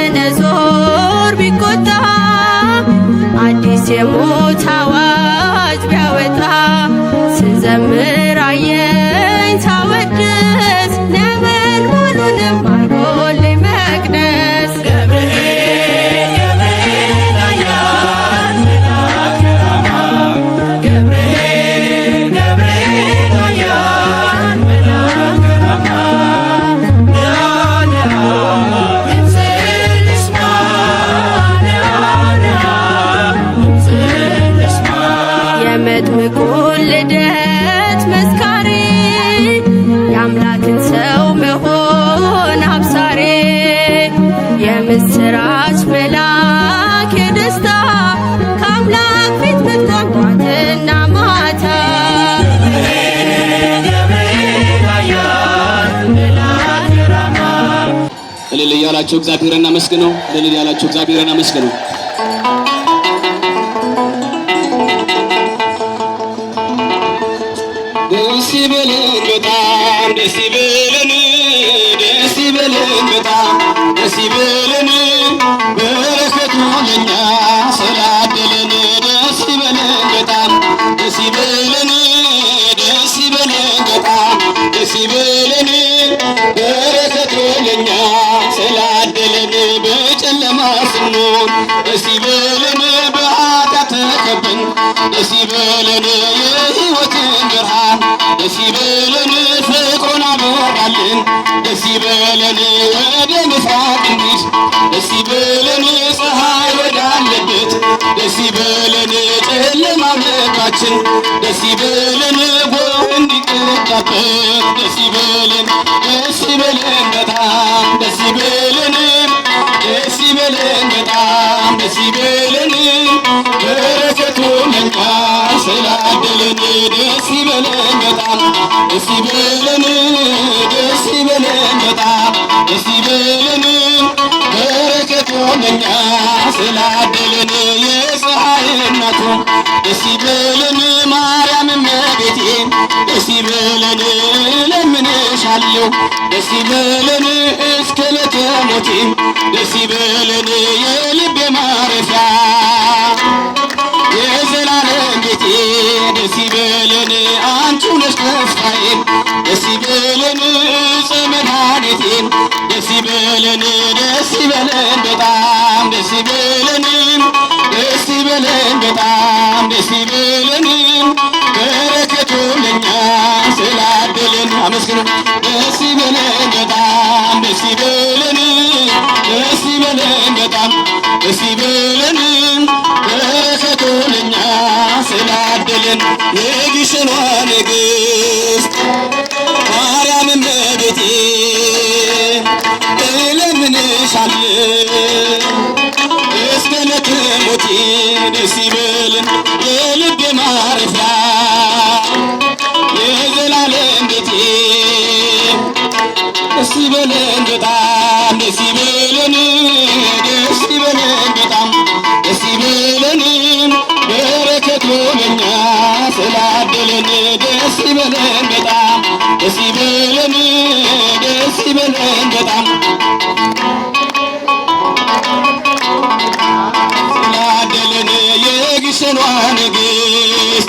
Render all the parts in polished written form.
ናቡከደነጾር ቢቆጣ አዲስ የሞት አዋጅ ቢያወጣ ስዘምር አየኝ ሳወድስ ነበልባሉንም አርጎልኝ መቅደስ የመጥምቁን ልደት መስካሪ የአምላክን ሰው መሆን አብሳሪ የምስራች መልአክ የደስታ ከአምላክ ፊት መጥቷል ጧትና ማታ እልል እያላችሁ እግዚአብሔርን አመስግኑ። እልል እያላችሁ እግዚአብሔርን አመስግኑ። ደስ ይበለን በጣም ደስ ይበለን፣ ደስ ይበለን በጣም ደስ ይበለን፣ በረከቱ ለኛ ስላደለን። ደስ ይበለን በጣም ደስ ይበለን፣ ደስ ይበለን በጣም ደስ ይበለን፣ በረከቱ ለኛ ስላደለን። በጨለማ ስንኖር ደስ ይበለን፣ በኃጢአት ተከበን ደስ ይበለን፣ የሕይወትን ብርሃን ደስ ይበለን፣ ፍቅሩን አበራልን ደስ ይበለን፣ ወደ ምስራቅ እንሂድ ደስ ይበለን፣ ፀሐይ ወዳለበት ደስ ይበለን፣ ጨለማ መካችን ደስ ይበለን፣ ጎህ እንዲቀዳበት ደስ ይበለን፣ ደስ ይበለን በጣም ደስ ይበለን፣ ደስ ይበለን በጣም ደስ ይበለን፣ በረከቱ ለኛ ስላደለን። ደስ ይበለን በጣም ደስ ይበለን፣ ደስ ይበለን በጣም ደስ ይበለን፣ በረከቱ ለኛ ስላደለን። የፀሐይ እናቱ ደስ ይበለን፣ ማርያም እመቤቴ ደስ ይበለን፣ ለምንሻለሁ ደስ ይበለን፣ እስከ ዕለተ ሞቴ ደስ ይበለን፣ የልቤ ማረፊያ የዘላለም ቤቴ ደስ ይበለን፣ አንቺ ነሽ ተስፋዬ ደስ ይበለን፣ ዕፀ መድኃኒቴ ደስ ይበለን፣ ደስ ይበለን በጣም ደስ ይበለን፣ ደስ ይበለን በጣም ደስ ይበለን፣ በረከቱ ለኛ ስላደለን። አመስግኑ። ደስ ይበለን በጣም ደስ ይበለን፣ ደስ ይበለን በጣም ደስ ይበለን፣ በረከቱ ለኛ ስላደለን። የግሸኗ ንግሥት ማርያም እመቤቴ እለምንሻለሁ እስከ ዕለተ ሞቴ ደስ ይበለን፣ የልቤ ማረፊያ የዘላለም ቤቴ ደስ ይበለን በጣም ደስ ይበለን፣ ደስ ይበለን በጣም ደስ ይበለን፣ በረከቱ ለኛ ስላደለን። ደስ ይበለን በጣም ደስ ይበለን፣ ደስ ይበለን በጣም ስላደለን። የግሸኗ ንግሥት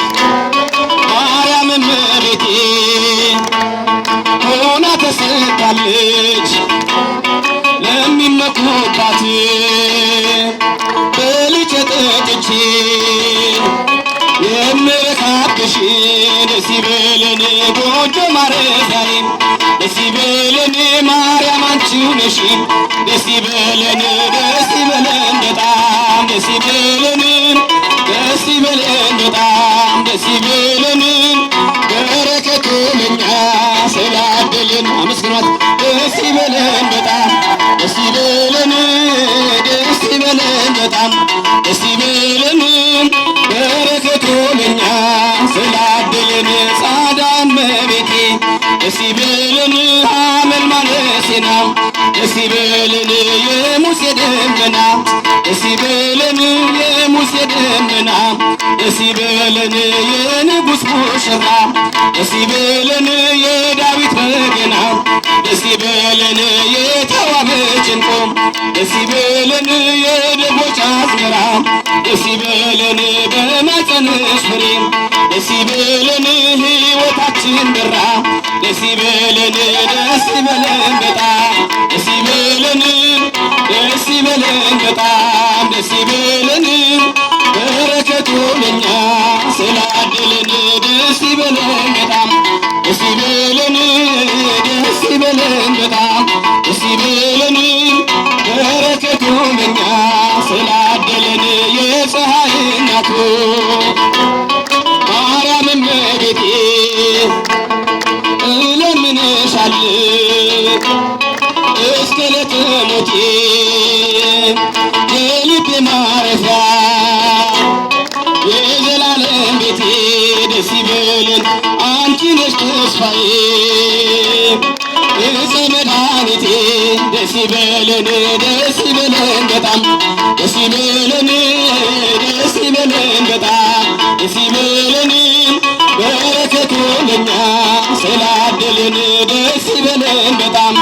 ማርያም እመቤቴ ሆና ተሰጥታለች ለሚመኩባት በልቼ ጠጥቼ የምረካብሽ ደስ ይበለን፣ ጎጆ ማረፊያዬ ደስ ይበለን፣ ማርያም አንቺው ነሽ ደስ ይበለን፣ ደስ ይበለን በጣም ደስ ይበለን፣ ደስ ይበለን በጣም ደስ ይበለን፣ በረከቱ ለኛ ስላደለን። አመስግኗት። ደስ ይበለን በጣም ደስ ይበለን፣ ደስ ይበለን በጣም ደስ ይበለን፣ በረከቱ ለኛ ስላደለን። ጻዳ እመቤቴ ደስ ይበለን፣ ሐመልማለ ሲና ደስ ይበለን፣ የሙሴ ደመና ደስ ይበለን፣ የሙሴ ደመና ደስ ይበለን፣ የንጉሥ ሙሽራ ደስ ይበለን፣ የዳዊት በገና ደስ ይበለን፣ የተዋበች ዕንቁ ደስ ይበለን የደጎች አዝመራ ደስ ይበለን በማኅፀንሽ ፍሬ ደስ ይበለን ሕይወታችን በራ ደስ ይበለን ደስ ይበለን በጣም ደስ ይበለን ደስ ይበለን በጣም ደስ ይበለን በረከቱ ለኛ ስላደለን ደስ ይበለን በጣም ደስ ይበለን ደስ ይበለን በጣም ደስ ይበለን በረከቱ ለኛ ስላደለን የፀሐይ እናቱ ማርያም እመቤቴ እለምንሻለሁ እስከ ዕለተ ሞቴ የልቤ ማረፊያ የዘላለም ቤቴ ደስ ይበለን አንቺ ነሽ ተስፋዬ ዕፀ መድኃኒቴ ደስ ይበለን በጣም ደስ ይበለን ደስ ይበለን በጣም ደስ ይበለን በረከቱ ለኛ ስላደለን ደስ ይበለን በጣም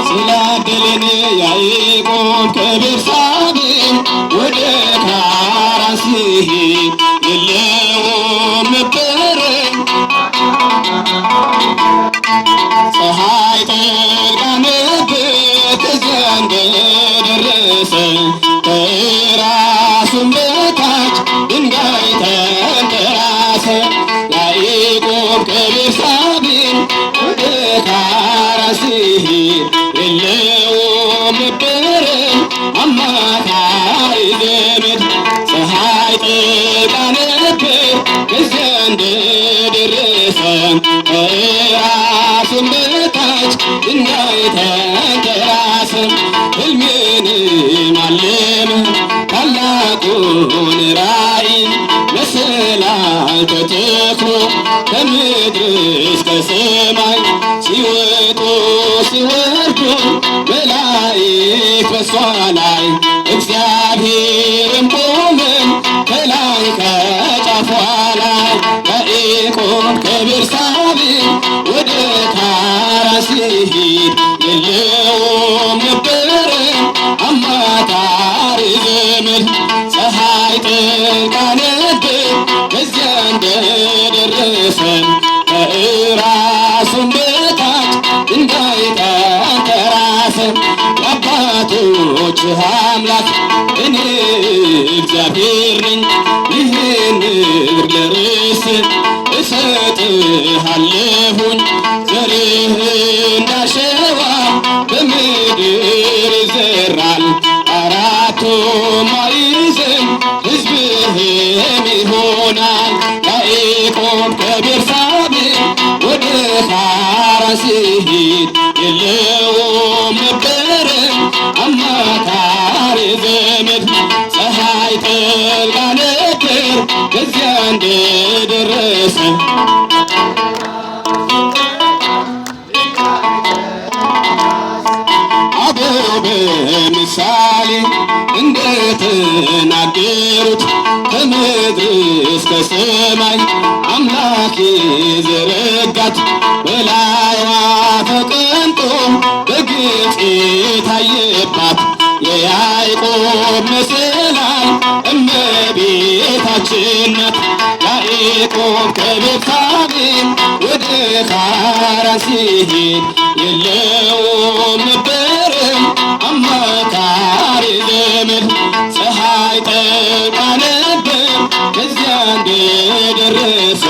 ስላደለን ያዕቆብ ከቤርሳቤህ ወደ ካራን ሲሄድ የለውም ነበረ ፀሐይ ጠልቃ ነበር ከዚያ እንደደረሰ ከራሱም በታች ድንጋይ ተንተራሰ ያዕቆብ ከቤርሳቤህ ወደ ካራን ሲሄድ የለውም ነበረ አማካሪ ዘመድ ፀሐይ ጠልቃ ነበር ከዚያ እንደደረሰ ከራሱም በታች ድንጋይ ተንተራሰ ሕልሜንም አለመ ታላቁን ራእይ መሰላል ተተክሎ ከምድር እስከ ሰማይ ሲወጡ ሲወርዱ መላእክት በሷ ላይ እግዚአብሔርም ቆመ ከላይ ከጫፏ ላይ ያዕቆብ ከቤርሳቤህ ወደ ካራን ሲሄድ የለውም ነበረ አማካሪ ዘመድ ፀሐይ ጠልቃ ነበር ከዚያ እንደደረሰ ከራሱም በታች ድንጋይ ተንተራሰ የአባቶችህ አምላክ እኔ እግዚአብሔር ነኝ ይህን ምድር ለርስት እሰጥሃለሁኝ ዘርህ እንዳሸዋ በምድር ይዘራል አራቱም ማዕዘን ሕዝብህም ይሆናል ያዕቆብ ከቤርሳቤህ ወደ ካራን ሲሄድ የለውም ነበረ አማካሪ ዘመድ ፀሐይ ጠልቃ ነበር ከዚያ እንደደረሰ አበው በምሳሌ እንደተናገሩት ከምድር እስከ ሰማይ አምላክ የዘረጋት በላይዋ ተቀምጦ በግልጽ የታየባት የያዕቆብ መሰላል እመቤታችን ናት። ያዕቆብ ከቤርሳቤህ ወደ ካራን ሲሄድ የለውም ነበረ አማካሪ ዘመድ ፀሐይ ጠልቃ ነበር ከዚያ እንደደረሰ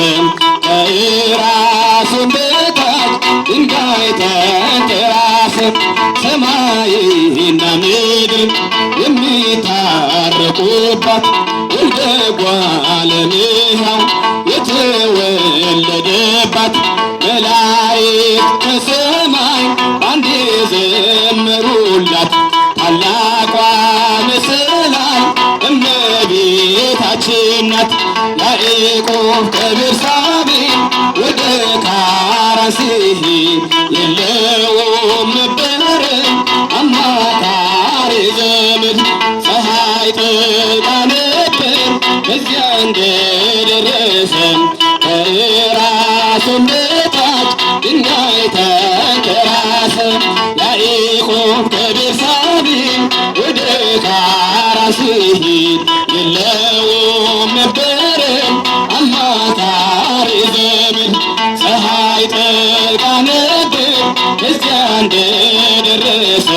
ከራሱም በታች ድንጋይ ተንተራሰ ሰማይና ምድር የሚታረቁባት ወልደ እጓለ እመሕያው የተወለደባት መላእክት ከሰማይ ባንዴ ዘመሩላት ታላቋ መሰላል እመቤታችን ናት። ያዕቆብ ከቤርሳቤህ ወደ ካራን ሲሄድ የለውም ነበረ አማካሪ ዘመድ ፀሐይ ጠልቃ ነበር ከዚያ እንደደረሰ ከራሱም በታች ድንጋይ ተንተራሰ። ያዕቆብ ከቤርሳቤህ ወደ ካራን ሲሄድ የለውም ነበረ አማካሪ ዘመድ። ፀሐይ ጠልቃ ነበር እዚያ እንደደረሰ